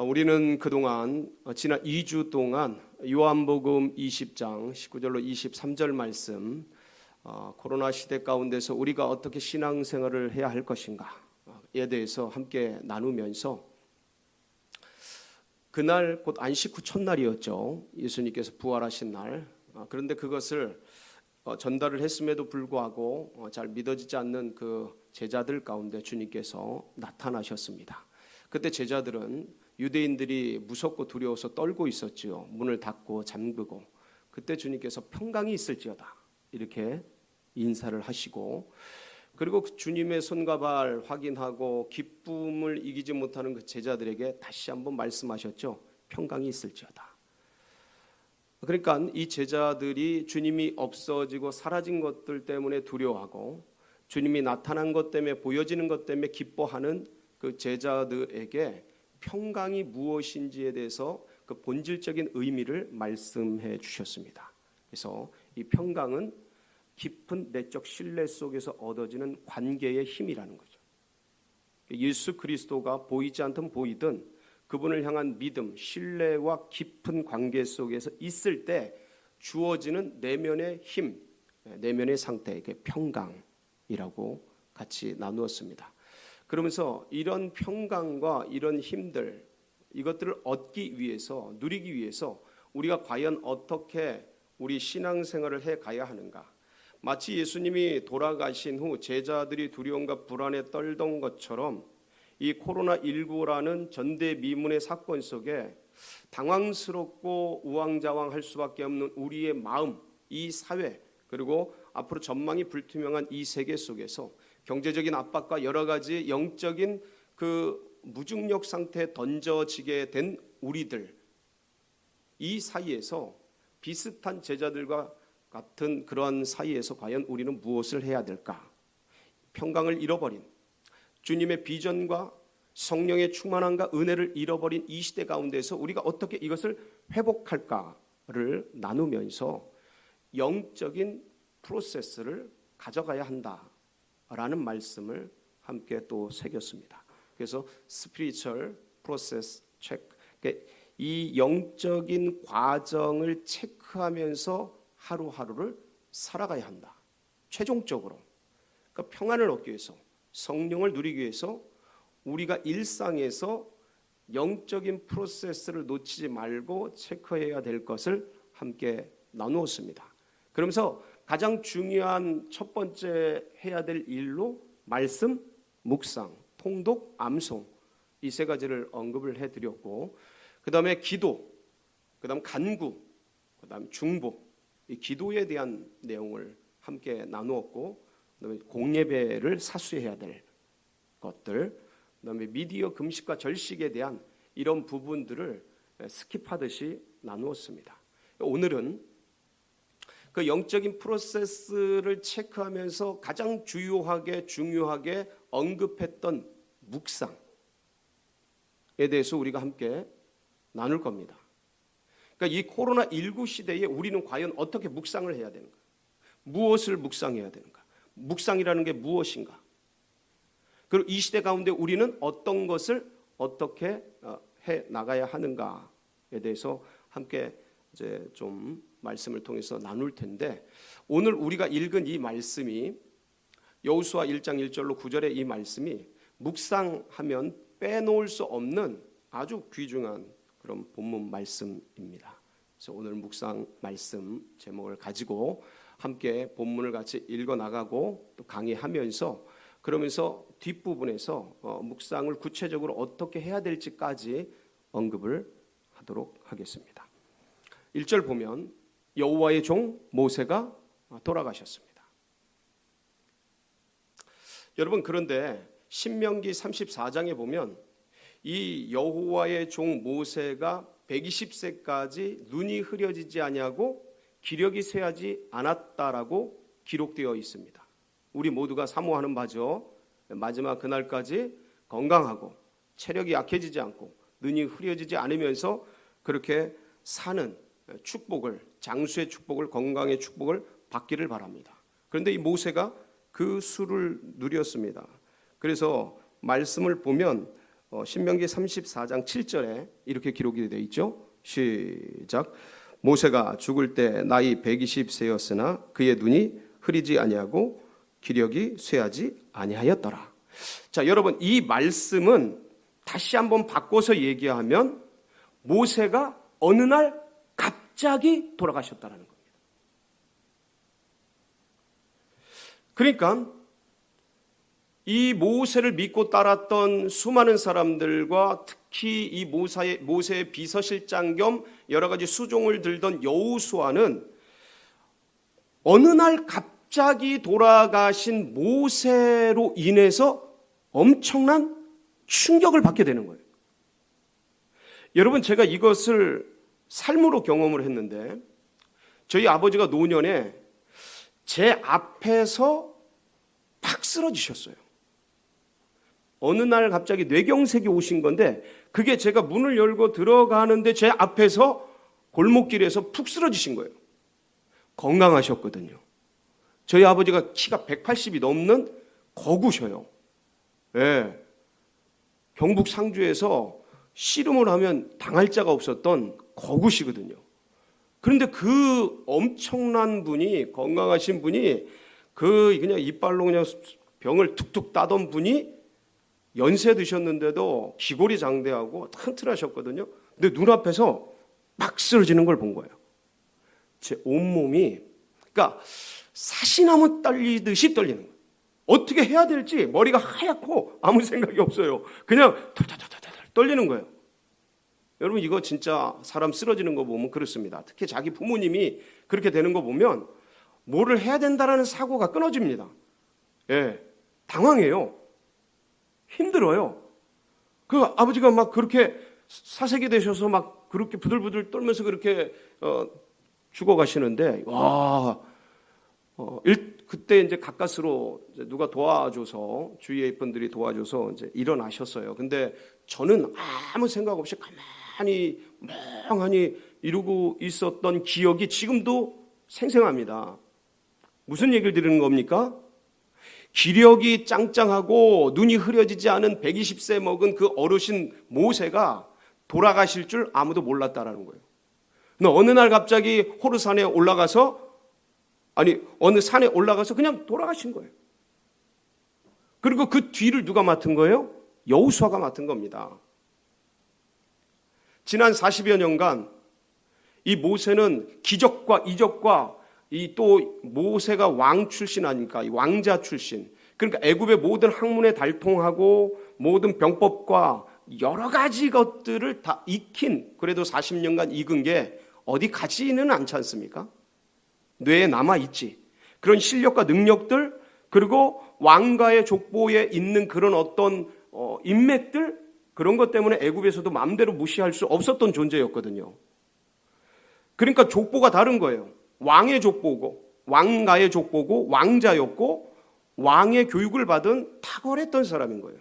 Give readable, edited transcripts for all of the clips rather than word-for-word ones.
우리는 그동안 지난 2주 동안 요한복음 20장 19절로 23절 말씀, 코로나 시대 가운데서 우리가 어떻게 신앙생활을 해야 할 것인가에 대해서 함께 나누면서, 그날 곧 안식 후 첫날이었죠. 예수님께서 부활하신 날. 그런데 그것을 전달을 했음에도 불구하고 잘 믿어지지 않는 그 제자들 가운데 주님께서 나타나셨습니다. 그때 제자들은 유대인들이 무섭고 두려워서 떨고 있었지요. 문을 닫고 잠그고. 그때 주님께서 평강이 있을지어다 이렇게 인사를 하시고, 그리고 주님의 손과 발 확인하고 기쁨을 이기지 못하는 그 제자들에게 다시 한번 말씀하셨죠. 평강이 있을지어다. 그러니까 이 제자들이 주님이 없어지고 사라진 것들 때문에 두려워하고, 주님이 나타난 것 때문에, 보여지는 것 때문에 기뻐하는 그 제자들에게 평강이 무엇인지에 대해서 그 본질적인 의미를 말씀해 주셨습니다. 그래서 이 평강은 깊은 내적 신뢰 속에서 얻어지는 관계의 힘이라는 거죠. 예수 그리스도가 보이지 않든 보이든 그분을 향한 믿음, 신뢰와 깊은 관계 속에서 있을 때 주어지는 내면의 힘, 내면의 상태, 이게 평강이라고 같이 나누었습니다. 그러면서 이런 평강과 이런 힘들, 이것들을 얻기 위해서, 누리기 위해서 우리가 과연 어떻게 우리 신앙생활을 해가야 하는가. 마치 예수님이 돌아가신 후 제자들이 두려움과 불안에 떨던 것처럼 이 코로나19라는 전대미문의 사건 속에 당황스럽고 우왕좌왕할 수밖에 없는 우리의 마음, 이 사회, 그리고 앞으로 전망이 불투명한 이 세계 속에서 경제적인 압박과 여러 가지 영적인 그 무중력 상태에 던져지게 된 우리들, 이 사이에서 비슷한 제자들과 같은 그러한 사이에서 과연 우리는 무엇을 해야 될까? 평강을 잃어버린, 주님의 비전과 성령의 충만함과 은혜를 잃어버린 이 시대 가운데서 우리가 어떻게 이것을 회복할까를 나누면서 영적인 프로세스를 가져가야 한다라는 말씀을 함께 또 새겼습니다. 그래서 스피리추얼 프로세스 체크, 이 영적인 과정을 체크하면서 하루하루를 살아가야 한다. 최종적으로 그러니까 평안을 얻기 위해서, 성령을 누리기 위해서 우리가 일상에서 영적인 프로세스를 놓치지 말고 체크해야 될 것을 함께 나누었습니다. 그러면서 가장 중요한 첫 번째 해야 될 일로 말씀, 묵상, 통독, 암송, 이 세 가지를 언급을 해드렸고, 그 다음에 기도, 그 다음 간구, 그 다음 중보, 이 기도에 대한 내용을 함께 나누었고, 그다음에 공예배를 사수해야 될 것들, 그다음에 미디어 금식과 절식에 대한 이런 부분들을 스킵하듯이 나누었습니다. 오늘은 그 영적인 프로세스를 체크하면서 가장 중요하게 언급했던 묵상에 대해서 우리가 함께 나눌 겁니다. 그러니까 이 코로나19 시대에 우리는 과연 어떻게 묵상을 해야 되는가? 무엇을 묵상해야 되는가? 묵상이라는 게 무엇인가? 그리고 이 시대 가운데 우리는 어떤 것을 어떻게 해 나가야 하는가에 대해서 함께 이제 좀 말씀을 통해서 나눌 텐데, 오늘 우리가 읽은 이 말씀이 여호수아 1장 1절로 9절의 이 말씀이 묵상하면 빼놓을 수 없는 아주 귀중한 그런 본문 말씀입니다. 그래서 오늘 묵상 말씀 제목을 가지고 함께 본문을 같이 읽어 나가고 또 강의하면서, 그러면서 뒷부분에서 묵상을 구체적으로 어떻게 해야 될지까지 언급을 하도록 하겠습니다. 1절 보면 여호와의 종 모세가 돌아가셨습니다. 여러분, 그런데 신명기 34장에 보면 이 여호와의 종 모세가 120세까지 눈이 흐려지지 아니하고 기력이 쇠하지 않았다라고 기록되어 있습니다. 우리 모두가 사모하는 바죠. 마지막 그날까지 건강하고 체력이 약해지지 않고 눈이 흐려지지 않으면서 그렇게 사는 축복을, 장수의 축복을, 건강의 축복을 받기를 바랍니다. 그런데 이 모세가 그 수를 누렸습니다. 그래서 말씀을 보면 신명기 34장 7절에 이렇게 기록이 되어 있죠. 시작. 모세가 죽을 때 나이 120세였으나 그의 눈이 흐리지 아니하고 기력이 쇠하지 아니하였더라. 자, 여러분, 이 말씀은 다시 한번 바꿔서 얘기하면 모세가 어느 날 갑자기 돌아가셨다는 겁니다. 그러니까 이 모세를 믿고 따랐던 수많은 사람들과 특히 이 모세의 비서실장 겸 여러 가지 수종을 들던 여호수아는 어느 날 갑자기 돌아가신 모세로 인해서 엄청난 충격을 받게 되는 거예요. 여러분, 제가 이것을 삶으로 경험을 했는데 저희 아버지가 노년에 제 앞에서 팍 쓰러지셨어요. 어느 날 갑자기 뇌경색이 오신 건데 그게 제가 문을 열고 들어가는데 제 앞에서 골목길에서 푹 쓰러지신 거예요. 건강하셨거든요. 저희 아버지가 키가 180이 넘는 거구셔요. 예. 경북 상주에서 씨름을 하면 당할 자가 없었던 거구시거든요. 그런데 그 엄청난 분이, 건강하신 분이 그냥 이빨로 그냥 병을 툭툭 따던 분이 연세 드셨는데도 기골이 장대하고 튼튼하셨거든요. 근데 눈앞에서 막 쓰러지는 걸 본 거예요. 제 온몸이, 그러니까 사시나무 떨리듯이 떨리는 거예요. 어떻게 해야 될지 머리가 하얗고 아무 생각이 없어요. 그냥 덜덜덜덜 떨리는 거예요. 여러분, 이거 진짜 사람 쓰러지는 거 보면 그렇습니다. 특히 자기 부모님이 그렇게 되는 거 보면 뭐를 해야 된다라는 사고가 끊어집니다. 예, 당황해요. 힘들어요. 그 아버지가 막 그렇게 사색이 되셔서 막 그렇게 부들부들 떨면서 그렇게 죽어가시는데, 와, 그때 이제 가까스로 이제 누가 도와줘서, 주위의 분들이 도와줘서 이제 일어나셨어요. 근데 저는 아무 생각 없이 가만히 멍하니 이러고 있었던 기억이 지금도 생생합니다. 무슨 얘기를 드리는 겁니까? 기력이 짱짱하고 눈이 흐려지지 않은 120세 먹은 그 어르신 모세가 돌아가실 줄 아무도 몰랐다라는 거예요. 근데 어느 날 갑자기 호르산에 올라가서, 어느 산에 올라가서 그냥 돌아가신 거예요. 그리고 그 뒤를 누가 맡은 거예요? 여호수아가 맡은 겁니다. 지난 40여 년간 이 모세는 기적과 이적과 이 또 모세가 왕 출신 아닙니까? 이 왕자 출신. 그러니까 애굽의 모든 학문에 달통하고 모든 병법과 여러 가지 것들을 다 익힌, 그래도 40년간 익은 게 어디 가지는 않지 않습니까? 뇌에 남아있지. 그런 실력과 능력들, 그리고 왕가의 족보에 있는 그런 어떤 인맥들, 그런 것 때문에 애굽에서도 마음대로 무시할 수 없었던 존재였거든요. 그러니까 족보가 다른 거예요. 왕의 족보고, 왕가의 족보고, 왕자였고, 왕의 교육을 받은 탁월했던 사람인 거예요.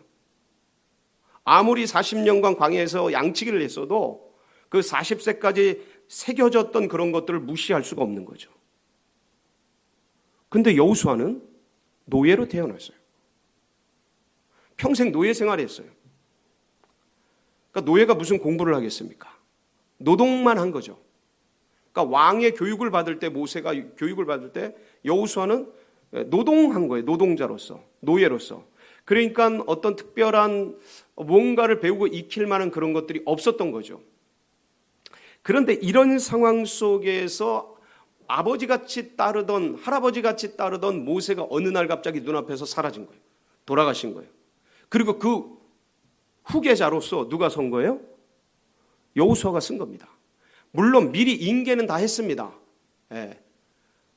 아무리 40년간 광야에서 양치기를 했어도 그 40세까지 새겨졌던 그런 것들을 무시할 수가 없는 거죠. 근데 여호수아는 노예로 태어났어요. 평생 노예 생활했어요. 그러니까 노예가 무슨 공부를 하겠습니까? 노동만 한 거죠. 그러니까 왕의 교육을 받을 때, 모세가 교육을 받을 때 여호수아는 노동한 거예요. 노동자로서, 노예로서. 그러니까 어떤 특별한 뭔가를 배우고 익힐 만한 그런 것들이 없었던 거죠. 그런데 이런 상황 속에서 아버지같이 따르던, 할아버지같이 따르던 모세가 어느 날 갑자기 눈앞에서 사라진 거예요. 돌아가신 거예요. 그리고 그 후계자로서 누가 선 거예요? 여호수아가 쓴 겁니다. 물론 미리 인계는 다 했습니다. 예.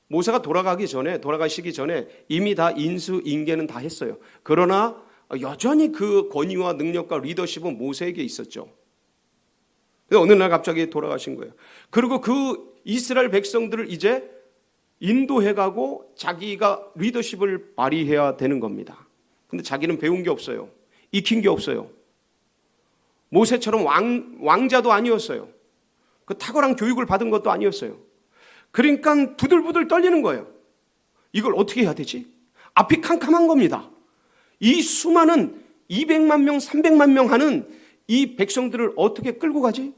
모세가 돌아가시기 전에 이미 다 인수 인계는 다 했어요. 그러나 여전히 그 권위와 능력과 리더십은 모세에게 있었죠. 어느 날 갑자기 돌아가신 거예요. 그리고 그 이스라엘 백성들을 이제 인도해가고 자기가 리더십을 발휘해야 되는 겁니다. 근데 자기는 배운 게 없어요. 익힌 게 없어요. 모세처럼 왕자도 아니었어요. 그 탁월한 교육을 받은 것도 아니었어요. 그러니까 부들부들 떨리는 거예요. 이걸 어떻게 해야 되지? 앞이 캄캄한 겁니다. 이 수많은 200만 명, 300만 명 하는 이 백성들을 어떻게 끌고 가지?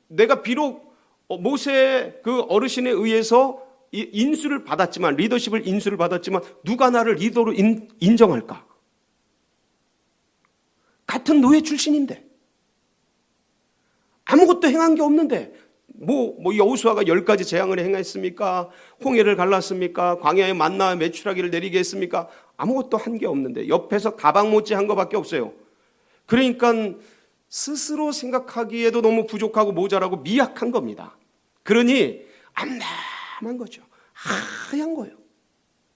내가 비록 모세 그 어르신에 의해서 인수를 받았지만, 리더십을 인수를 받았지만 누가 나를 리더로 인정할까? 같은 노예 출신인데, 아무것도 행한 게 없는데, 여호수아가 10가지 재앙을 행했습니까? 홍해를 갈랐습니까? 광야에 만나 메추라기를 내리게 했습니까? 아무것도 한 게 없는데, 옆에서 가방 못지 한 거밖에 없어요. 그러니까 스스로 생각하기에도 너무 부족하고 모자라고 미약한 겁니다. 그러니 암담한 거죠. 하얀 거예요.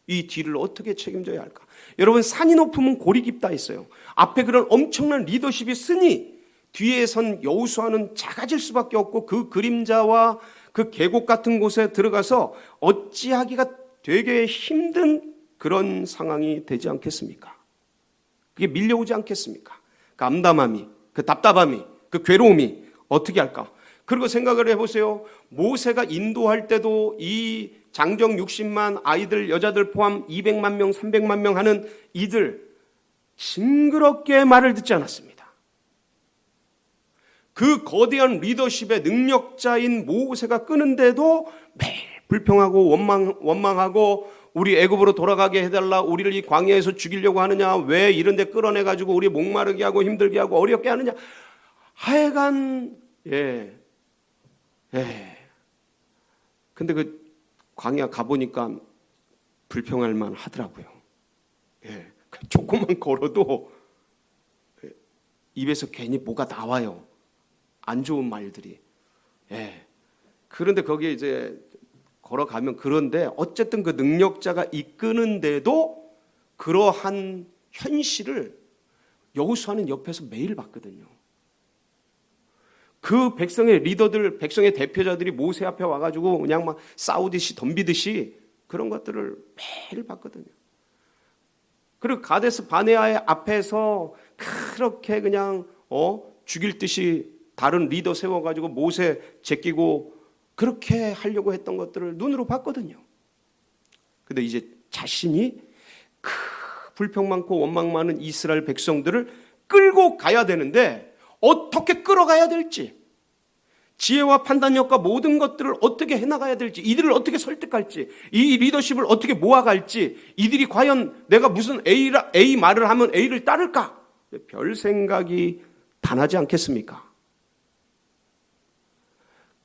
이 뒤를 어떻게 책임져야 할까? 여러분, 산이 높으면 골이 깊다 했어요. 앞에 그런 엄청난 리더십이 쓰니 뒤에 선 여호수아는 작아질 수밖에 없고, 그 그림자와 그 계곡 같은 곳에 들어가서 어찌하기가 되게 힘든 그런 상황이 되지 않겠습니까? 그게 밀려오지 않겠습니까? 그 암담함이, 그 답답함이, 그 괴로움이 어떻게 할까? 그리고 생각을 해보세요. 모세가 인도할 때도 이 장정 60만 아이들, 여자들 포함 200만 명, 300만 명 하는 이들 징그럽게 말을 듣지 않았습니다. 그 거대한 리더십의 능력자인 모세가 끄는데도 매일 불평하고 원망하고, 우리 애굽으로 돌아가게 해달라, 우리를 이 광야에서 죽이려고 하느냐, 왜 이런 데 끌어내가지고 우리 목마르게 하고 힘들게 하고 어렵게 하느냐, 하여간 근데 그 광야 가보니까 불평할 만 하더라고요. 조금만 걸어도 입에서 괜히 뭐가 나와요. 안 좋은 말들이. 그런데 거기에 이제 걸어가면, 그런데 어쨌든 그 능력자가 이끄는데도 그러한 현실을 여호수아는 옆에서 매일 봤거든요. 그 백성의 리더들, 백성의 대표자들이 모세 앞에 와가지고 그냥 막 싸우듯이 덤비듯이 그런 것들을 매일 봤거든요. 그리고 가데스 바네아의 앞에서 그렇게 그냥 죽일 듯이 다른 리더 세워가지고 모세 제끼고 그렇게 하려고 했던 것들을 눈으로 봤거든요. 근데 이제 자신이 그 불평 많고 원망 많은 이스라엘 백성들을 끌고 가야 되는데, 어떻게 끌어가야 될지, 지혜와 판단력과 모든 것들을 어떻게 해나가야 될지, 이들을 어떻게 설득할지, 이 리더십을 어떻게 모아갈지, 이들이 과연 내가 무슨 A 말을 하면 A를 따를까? 별 생각이 다 나지 않겠습니까?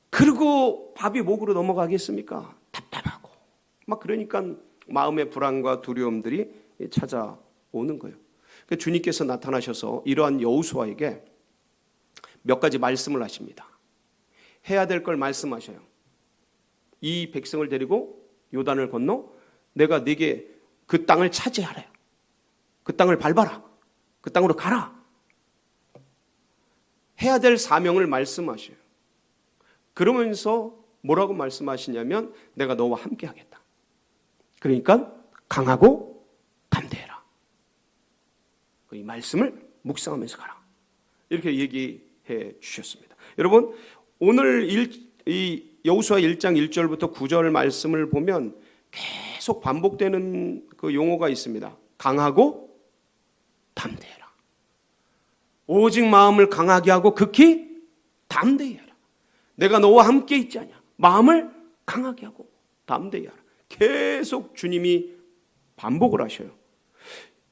그리고 밥이 목으로 넘어가겠습니까? 답답하고 막, 그러니까 마음의 불안과 두려움들이 찾아오는 거예요. 주님께서 나타나셔서 이러한 여호수아에게 몇 가지 말씀을 하십니다. 해야 될 걸 말씀하셔요. 이 백성을 데리고 요단을 건너 내가 네게 그 땅을 차지하라. 그 땅을 밟아라. 그 땅으로 가라. 해야 될 사명을 말씀하셔요. 그러면서 뭐라고 말씀하시냐면, 내가 너와 함께 하겠다. 그러니까 강하고 담대해라. 이 말씀을 묵상하면서 가라. 이렇게 얘기해 주셨습니다. 여러분, 오늘 이 여호수아 1장 1절부터 9절 말씀을 보면 계속 반복되는 그 용어가 있습니다. 강하고 담대해라. 오직 마음을 강하게 하고 극히 담대히 하라. 내가 너와 함께 있지 않냐. 마음을 강하게 하고 담대히 하라. 계속 주님이 반복을 하셔요.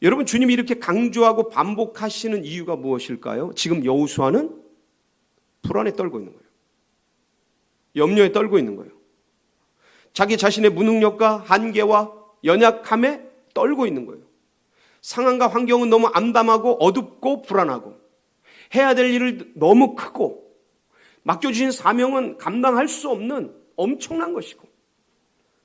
여러분, 주님이 이렇게 강조하고 반복하시는 이유가 무엇일까요? 지금 여호수아는 불안에 떨고 있는 거예요. 염려에 떨고 있는 거예요. 자기 자신의 무능력과 한계와 연약함에 떨고 있는 거예요. 상황과 환경은 너무 암담하고 어둡고 불안하고, 해야 될 일을 너무 크고, 맡겨주신 사명은 감당할 수 없는 엄청난 것이고,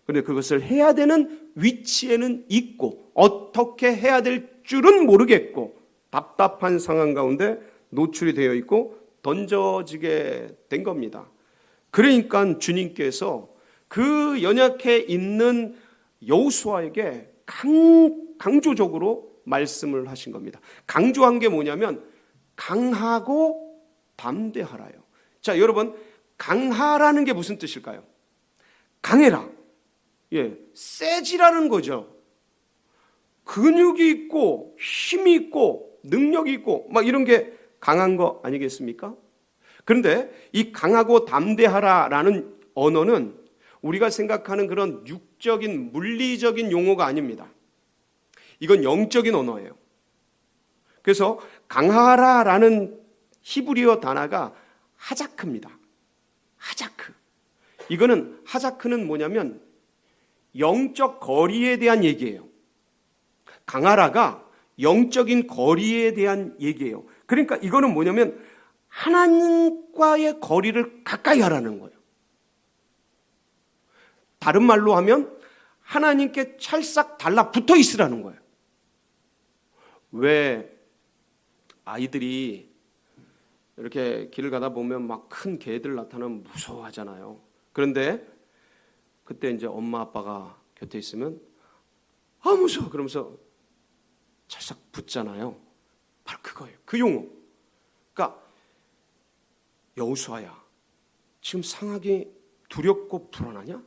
그런데 그것을 해야 되는 위치에는 있고 어떻게 해야 될 줄은 모르겠고, 답답한 상황 가운데 노출이 되어 있고 던져지게 된 겁니다. 그러니까 주님께서 그 연약해 있는 여호수아에게 강조적으로 말씀을 하신 겁니다. 강조한 게 뭐냐면 강하고 담대하라요. 자, 여러분, 강하라는 게 무슨 뜻일까요? 강해라. 세지라는 거죠. 근육이 있고 힘이 있고 능력이 있고 막 이런 게 강한 거 아니겠습니까? 그런데 이 강하고 담대하라라는 언어는 우리가 생각하는 그런 육적인 물리적인 용어가 아닙니다. 이건 영적인 언어예요. 그래서 강하라라는 히브리어 단어가 하자크입니다. 하자크. 이거는 하자크는 뭐냐면 영적 거리에 대한 얘기예요. 강하라가 영적인 거리에 대한 얘기예요. 그러니까 이거는 뭐냐면 하나님과의 거리를 가까이 하라는 거예요. 다른 말로 하면 하나님께 찰싹 달라붙어 있으라는 거예요. 왜 아이들이 이렇게 길을 가다 보면 막 큰 개들 나타나면 무서워하잖아요. 그런데 그때 이제 엄마 아빠가 곁에 있으면 아 무서워 그러면서 찰싹 붙잖아요. 바로 그거예요. 그 용어. 그러니까 여호수아야, 지금 상하게 두렵고 불안하냐?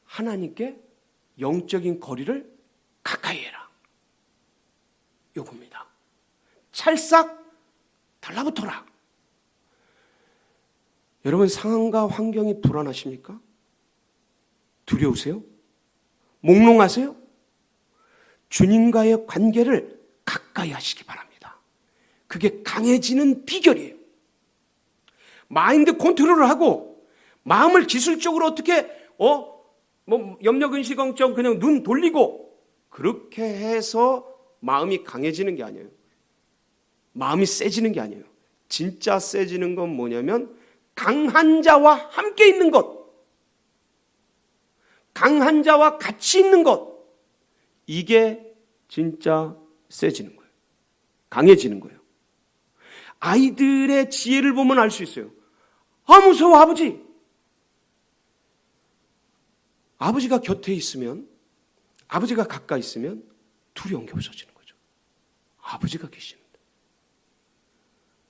하나님께 영적인 거리를 가까이 해라. 요겁니다. 찰싹 달라붙어라. 여러분 상황과 환경이 불안하십니까? 두려우세요? 몽롱하세요? 주님과의 관계를 가까이 하시기 바랍니다. 그게 강해지는 비결이에요. 마인드 컨트롤을 하고 마음을 기술적으로 어떻게 염려 근심 걱정 그냥 눈 돌리고 그렇게 해서 마음이 강해지는 게 아니에요. 마음이 세지는 게 아니에요. 진짜 세지는 건 뭐냐면 강한 자와 함께 있는 것, 강한 자와 같이 있는 것, 이게 진짜 세지는 거예요. 강해지는 거예요. 아이들의 지혜를 보면 알 수 있어요. 아 무서워 아버지. 아버지가 곁에 있으면, 아버지가 가까이 있으면 두려운 게 없어지는 거죠. 아버지가 계십니다.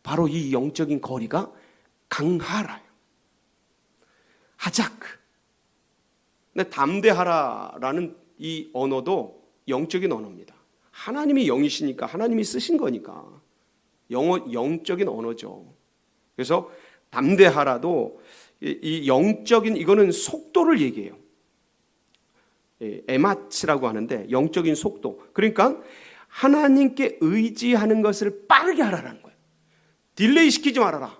바로 이 영적인 거리가 강하라요. 하자크. 근데 담대하라라는 이 언어도 영적인 언어입니다. 하나님이 영이시니까 하나님이 쓰신 거니까 영적인 언어죠. 그래서 담대하라도 이 영적인 이거는 속도를 얘기해요. 에마치라고 하는데 영적인 속도. 그러니까 하나님께 의지하는 것을 빠르게 하라는 거예요. 딜레이 시키지 말아라.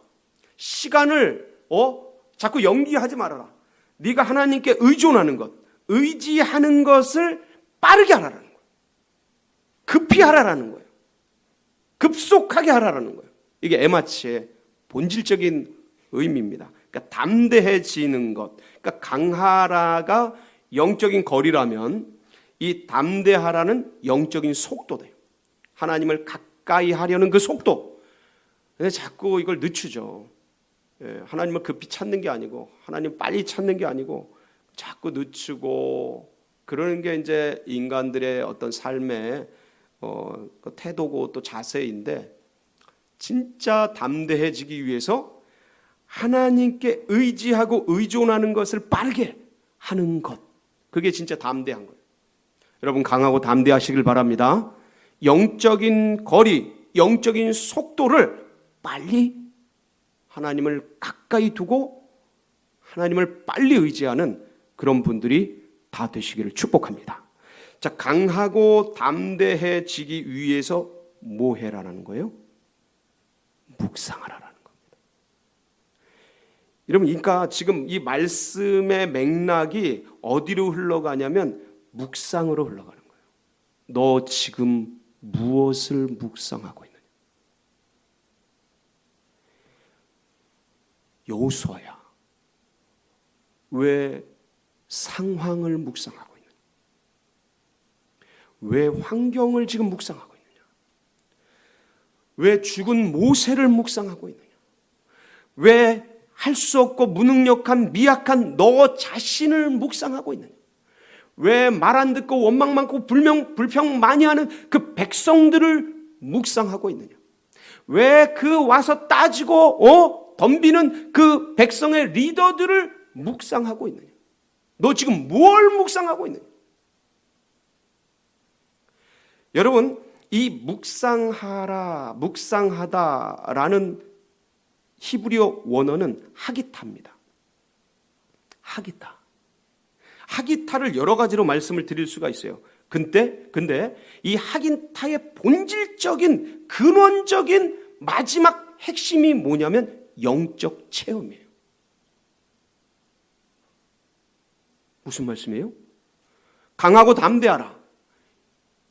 시간을 자꾸 연기하지 말아라. 네가 하나님께 의존하는 것, 의지하는 것을 빠르게 하라는 거예요. 급히 하라는 거예요. 급속하게 하라는 거예요. 이게 에마치의 본질적인 의미입니다. 그러니까 담대해지는 것. 그러니까 강하라가 영적인 거리라면 이 담대하라는 영적인 속도돼요. 하나님을 가까이 하려는 그 속도. 근데 자꾸 이걸 늦추죠. 하나님을 급히 찾는 게 아니고 하나님 빨리 찾는 게 아니고 자꾸 늦추고 그러는 게 이제 인간들의 어떤 삶의 태도고 또 자세인데 진짜 담대해지기 위해서 하나님께 의지하고 의존하는 것을 빠르게 하는 것. 그게 진짜 담대한 거예요. 여러분 강하고 담대하시길 바랍니다. 영적인 거리, 영적인 속도를 빨리 하나님을 가까이 두고 하나님을 빨리 의지하는 그런 분들이 다 되시기를 축복합니다. 자, 강하고 담대해지기 위해서 뭐 해라는 거예요? 묵상하라는 겁니다. 여러분, 그러니까 지금 이 말씀의 맥락이 어디로 흘러가냐면 묵상으로 흘러가는 거예요. 너 지금 무엇을 묵상하고 있느냐? 여호수아야, 왜 상황을 묵상하고 있느냐? 왜 환경을 지금 묵상하고 있느냐? 왜 죽은 모세를 묵상하고 있느냐? 왜 할 수 없고 무능력한 미약한 너 자신을 묵상하고 있느냐? 왜 말 안 듣고 원망 많고 불평 많이 하는 그 백성들을 묵상하고 있느냐? 왜 그 와서 따지고 덤비는 그 백성의 리더들을 묵상하고 있느냐? 너 지금 뭘 묵상하고 있느냐? 여러분, 이 묵상하라, 묵상하다라는 히브리어 원어는 하기타입니다. 하기타. 하기타를 여러 가지로 말씀을 드릴 수가 있어요. 근데 이 하기타의 본질적인 근원적인 마지막 핵심이 뭐냐면 영적 체험이에요. 무슨 말씀이에요? 강하고 담대하라.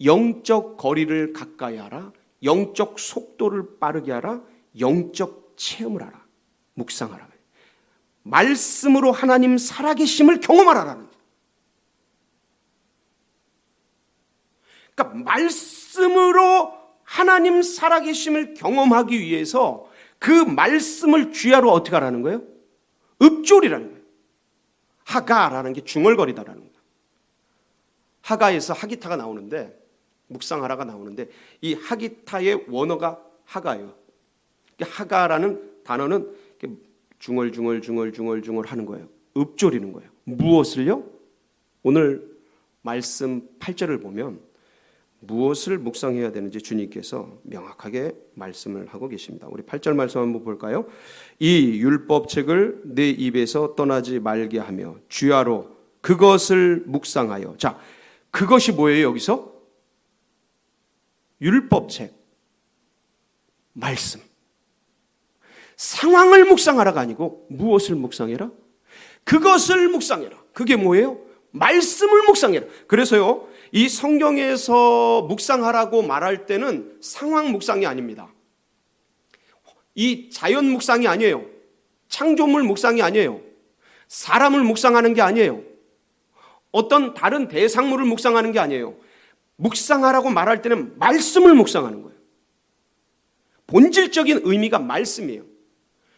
영적 거리를 가까이 하라. 영적 속도를 빠르게 하라. 영적 체험을 하라. 묵상하라. 말씀으로 하나님 살아계심을 경험하라라는 거예요. 그러니까 말씀으로 하나님 살아계심을 경험하기 위해서 그 말씀을 주야로 어떻게 하라는 거예요? 읊조리라는 거예요. 하가라는 게 중얼거리다라는 거예요. 하가에서 하기타가 나오는데, 묵상하라가 나오는데, 이 하기타의 원어가 하가예요. 하가라는 단어는 중얼 하는 거예요. 읊조리는 거예요. 무엇을요? 오늘 말씀 8절을 보면 무엇을 묵상해야 되는지 주님께서 명확하게 말씀을 하고 계십니다. 우리 8절 말씀 한번 볼까요? 이 율법책을 내 입에서 떠나지 말게 하며 주야로 그것을 묵상하여. 자, 그것이 뭐예요 여기서? 율법책, 말씀. 상황을 묵상하라가 아니고 무엇을 묵상해라? 그것을 묵상해라. 그게 뭐예요? 말씀을 묵상해라. 그래서요, 이 성경에서 묵상하라고 말할 때는 상황 묵상이 아닙니다. 이 자연 묵상이 아니에요. 창조물 묵상이 아니에요. 사람을 묵상하는 게 아니에요. 어떤 다른 대상물을 묵상하는 게 아니에요. 묵상하라고 말할 때는 말씀을 묵상하는 거예요. 본질적인 의미가 말씀이에요.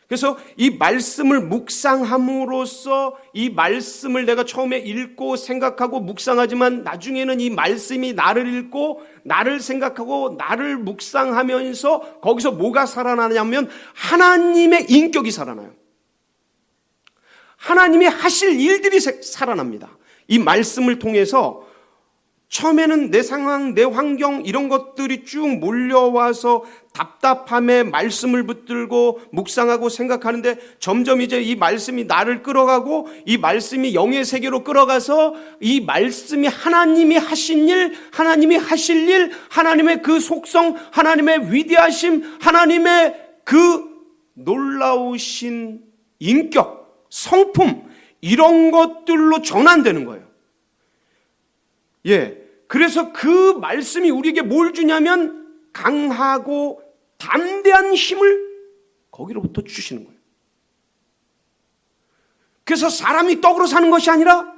그래서 이 말씀을 묵상함으로써 이 말씀을 내가 처음에 읽고 생각하고 묵상하지만 나중에는 이 말씀이 나를 읽고 나를 생각하고 나를 묵상하면서 거기서 뭐가 살아나냐면 하나님의 인격이 살아나요. 하나님이 하실 일들이 살아납니다. 이 말씀을 통해서 처음에는 내 상황, 내 환경 이런 것들이 쭉 몰려와서 답답함에 말씀을 붙들고 묵상하고 생각하는데 점점 이제 이 말씀이 나를 끌어가고 이 말씀이 영의 세계로 끌어가서 이 말씀이 하나님이 하신 일, 하나님이 하실 일, 하나님의 그 속성, 하나님의 위대하심, 하나님의 그 놀라우신 인격, 성품 이런 것들로 전환되는 거예요. 예. 그래서 그 말씀이 우리에게 뭘 주냐면 강하고 담대한 힘을 거기로부터 주시는 거예요. 그래서 사람이 떡으로 사는 것이 아니라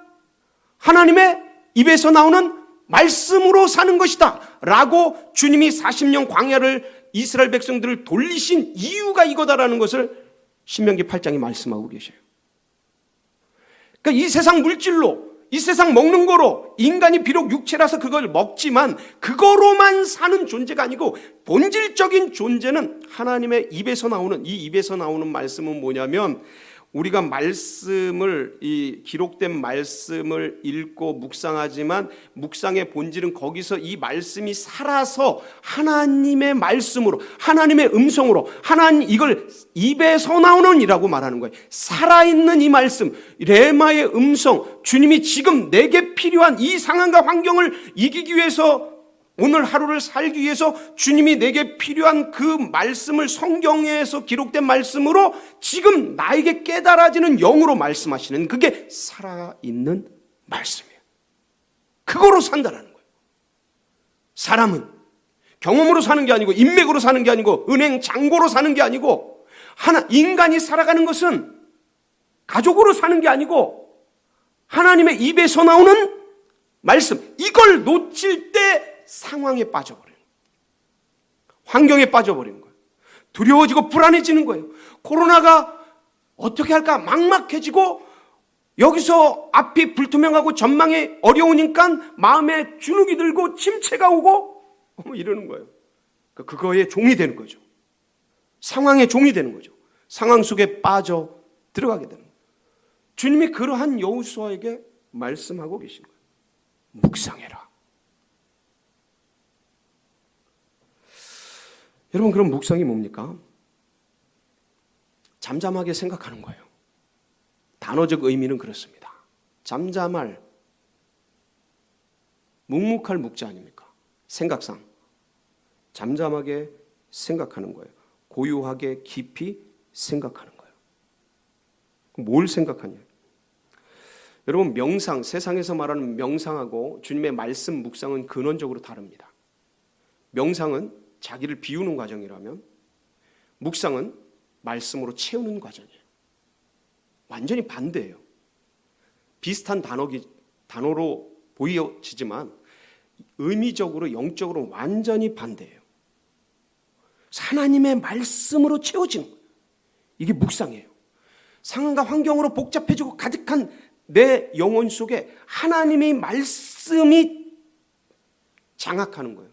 하나님의 입에서 나오는 말씀으로 사는 것이다 라고 주님이 40년 광야를 이스라엘 백성들을 돌리신 이유가 이거다라는 것을 신명기 8장에 말씀하고 계셔요. 그러니까 이 세상 물질로, 이 세상 먹는 거로 인간이 비록 육체라서 그걸 먹지만 그거로만 사는 존재가 아니고 본질적인 존재는 하나님의 입에서 나오는, 이 입에서 나오는 말씀은 뭐냐면 우리가 말씀을, 이 기록된 말씀을 읽고 묵상하지만 묵상의 본질은 거기서 이 말씀이 살아서 하나님의 말씀으로, 하나님의 음성으로, 하나님 이걸 입에서 나오는 이라고 말하는 거예요. 살아있는 이 말씀, 레마의 음성, 주님이 지금 내게 필요한 이 상황과 환경을 이기기 위해서, 오늘 하루를 살기 위해서 주님이 내게 필요한 그 말씀을 성경에서 기록된 말씀으로 지금 나에게 깨달아지는 영으로 말씀하시는, 그게 살아있는 말씀이에요. 그거로 산다라는 거예요. 사람은 경험으로 사는 게 아니고 인맥으로 사는 게 아니고 은행 잔고로 사는 게 아니고, 인간이 살아가는 것은 가족으로 사는 게 아니고 하나님의 입에서 나오는 말씀, 이걸 놓칠 때 상황에 빠져버려요. 환경에 빠져버리는 거예요. 두려워지고 불안해지는 거예요. 코로나가 어떻게 할까 막막해지고 여기서 앞이 불투명하고 전망이 어려우니까 마음에 주눅이 들고 침체가 오고 이러는 거예요. 그거에 종이 되는 거죠. 상황의 종이 되는 거죠. 상황 속에 빠져 들어가게 되는 거예요. 주님이 그러한 여호수아에게 말씀하고 계신 거예요. 묵상해라. 여러분, 그럼 묵상이 뭡니까? 잠잠하게 생각하는 거예요. 단어적 의미는 그렇습니다. 잠잠할, 묵묵할 묵자 아닙니까? 생각상 잠잠하게 생각하는 거예요. 고요하게 깊이 생각하는 거예요. 뭘 생각하냐? 여러분, 명상, 세상에서 말하는 명상하고 주님의 말씀 묵상은 근원적으로 다릅니다. 명상은 자기를 비우는 과정이라면 묵상은 말씀으로 채우는 과정이에요. 완전히 반대예요. 비슷한 단어로 보여지지만 의미적으로, 영적으로 완전히 반대예요. 하나님의 말씀으로 채워지는 거예요. 이게 묵상이에요. 상황과 환경으로 복잡해지고 가득한 내 영혼 속에 하나님의 말씀이 장악하는 거예요.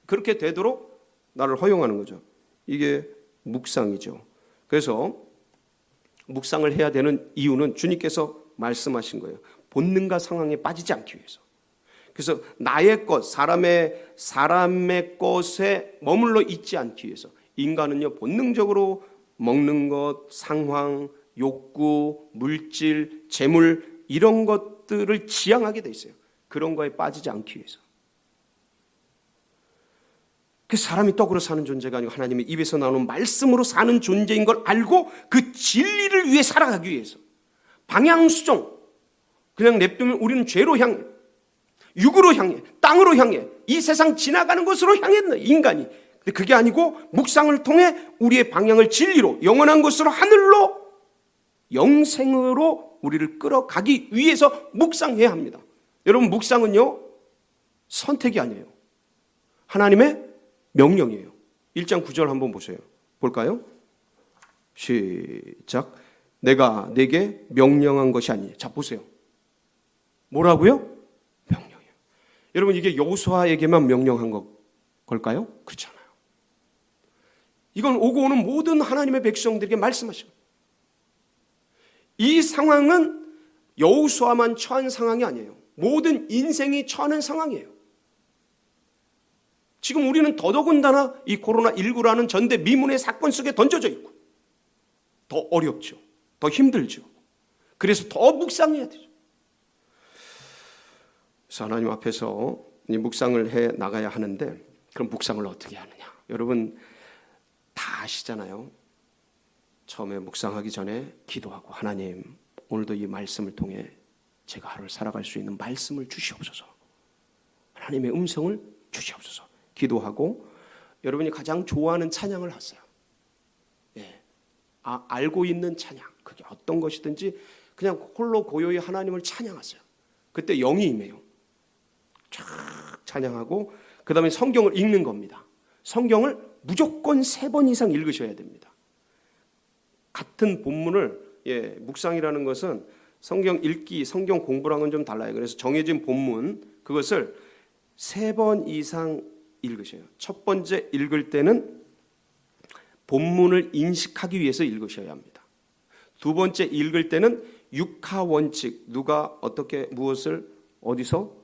그렇게 되도록 나를 허용하는 거죠. 이게 묵상이죠. 그래서 묵상을 해야 되는 이유는 주님께서 말씀하신 거예요. 본능과 상황에 빠지지 않기 위해서. 그래서 나의 것, 사람의 것에 머물러 있지 않기 위해서. 인간은요, 본능적으로 먹는 것, 상황, 욕구, 물질, 재물 이런 것들을 지향하게 돼 있어요. 그런 거에 빠지지 않기 위해서. 그 사람이 떡으로 사는 존재가 아니고 하나님의 입에서 나오는 말씀으로 사는 존재인 걸 알고 그 진리를 위해 살아가기 위해서. 방향수정. 그냥 냅두면 우리는 죄로 향해, 육으로 향해, 땅으로 향해, 이 세상 지나가는 곳으로 향했네, 인간이. 근데 그게 아니고 묵상을 통해 우리의 방향을 진리로, 영원한 곳으로, 하늘로, 영생으로 우리를 끌어가기 위해서 묵상해야 합니다. 여러분, 묵상은요, 선택이 아니에요. 하나님의 명령이에요. 1장 9절 한번 보세요. 볼까요? 시작. 내가 내게 명령한 것이 아니니. 자, 보세요. 뭐라고요? 명령이에요. 여러분, 이게 여호수아에게만 명령한 걸까요? 그렇지 않아요. 이건 오고 오는 모든 하나님의 백성들에게 말씀하시고, 이 상황은 여호수아만 처한 상황이 아니에요. 모든 인생이 처하는 상황이에요. 지금 우리는 더더군다나 이 코로나19라는 전대미문의 사건 속에 던져져 있고 더 어렵죠. 더 힘들죠. 그래서 더 묵상해야 되죠. 그래서 하나님 앞에서 이 묵상을 해 나가야 하는데, 그럼 묵상을 어떻게 하느냐? 여러분 다 아시잖아요. 처음에 묵상하기 전에 기도하고, 하나님 오늘도 이 말씀을 통해 제가 하루를 살아갈 수 있는 말씀을 주시옵소서. 하나님의 음성을 주시옵소서. 기도하고, 여러분이 가장 좋아하는 찬양을 하세요. 예. 알고 있는 찬양, 그게 어떤 것이든지 그냥 홀로 고요히 하나님을 찬양하세요. 그때 영이 임해요. 쫙 찬양하고, 그 다음에 성경을 읽는 겁니다. 성경을 무조건 3번 이상 읽으셔야 됩니다. 같은 본문을, 묵상이라는 것은 성경 읽기, 성경 공부랑은 좀 달라요. 그래서 정해진 본문, 그것을 3번 이상 읽으셔요. 첫 번째 읽을 때는 본문을 인식하기 위해서 읽으셔야 합니다. 두 번째 읽을 때는 육하 원칙, 누가 어떻게 무엇을 어디서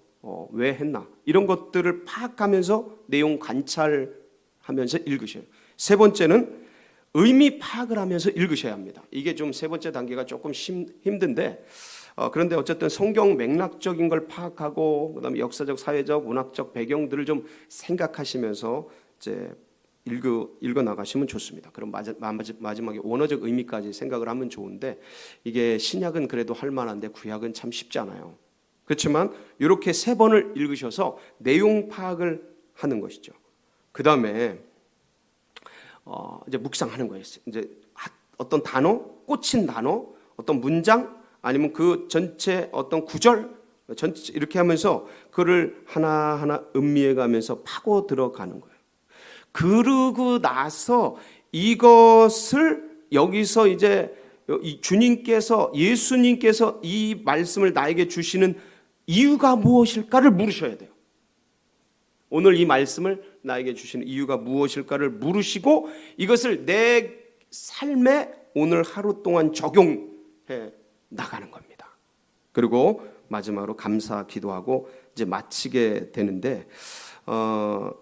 왜 했나, 이런 것들을 파악하면서 내용 관찰하면서 읽으셔요. 세 번째는 의미 파악을 하면서 읽으셔야 합니다. 이게 좀 세 번째 단계가 조금 힘든데, 그런데 어쨌든 성경 맥락적인 걸 파악하고, 그다음에 역사적, 사회적, 문학적 배경들을 좀 생각하시면서 이제 읽어 나가시면 좋습니다. 그럼 마지막에 원어적 의미까지 생각을 하면 좋은데, 이게 신약은 그래도 할 만한데 구약은 참 쉽지 않아요. 그렇지만 이렇게 3번을 읽으셔서 내용 파악을 하는 것이죠. 그 다음에 이제 묵상하는 거예요. 이제 어떤 단어, 꽂힌 단어, 어떤 문장, 아니면 그 전체 어떤 구절, 전체 이렇게 하면서 그를 하나하나 음미해 가면서 파고 들어가는 거예요. 그러고 나서 이것을 여기서 이제 주님께서, 예수님께서 이 말씀을 나에게 주시는 이유가 무엇일까를 물으셔야 돼요. 오늘 이 말씀을 나에게 주시는 이유가 무엇일까를 물으시고, 이것을 내 삶에 오늘 하루 동안 적용해 나가는 겁니다. 그리고 마지막으로 감사 기도하고 이제 마치게 되는데,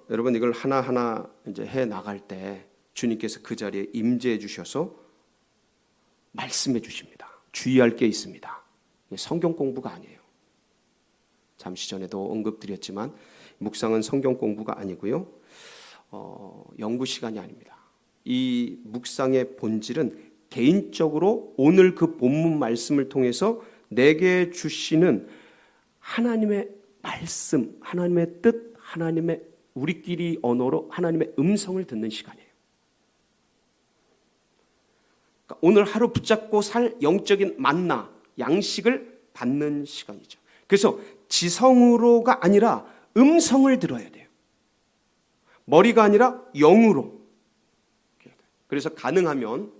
여러분 이걸 하나하나 이제 해 나갈 때 주님께서 그 자리에 임재해 주셔서 말씀해 주십니다. 주의할 게 있습니다. 성경 공부가 아니에요. 잠시 전에도 언급드렸지만 묵상은 성경 공부가 아니고요. 연구 시간이 아닙니다. 이 묵상의 본질은 개인적으로 오늘 그 본문 말씀을 통해서 내게 주시는 하나님의 말씀, 하나님의 뜻, 하나님의 우리끼리 언어로 하나님의 음성을 듣는 시간이에요. 그러니까 오늘 하루 붙잡고 살 영적인 만나, 양식을 받는 시간이죠. 그래서 지성으로가 아니라 음성을 들어야 돼요. 머리가 아니라 영으로. 그래서 가능하면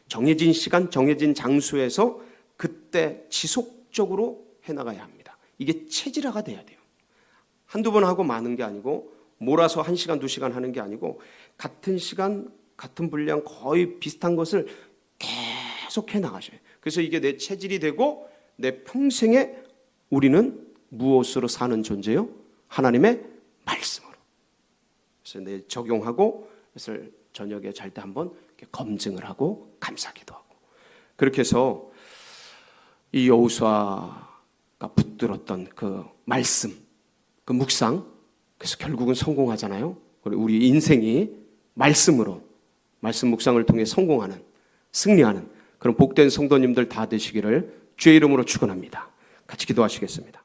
정해진 시간, 정해진 장소에서 그때 지속적으로 해나가야 합니다. 이게 체질화가 돼야 돼요. 한두 번 하고 마는 게 아니고 몰아서 1시간, 2시간 하는 게 아니고 같은 시간, 같은 분량 거의 비슷한 것을 계속 해나가셔야 돼요. 그래서 이게 내 체질이 되고 내 평생에 우리는 무엇으로 사는 존재요? 하나님의 말씀으로. 그래서 내 적용하고 그래서 저녁에 잘 때 한번 검증을 하고 감사기도 하고 그렇게 해서 이 여호수아가 붙들었던 그 말씀, 그 묵상, 그래서 결국은 성공하잖아요. 우리 인생이 말씀으로, 말씀 묵상을 통해 성공하는, 승리하는 그런 복된 성도님들 다 되시기를 주의 이름으로 축원합니다. 같이 기도하시겠습니다.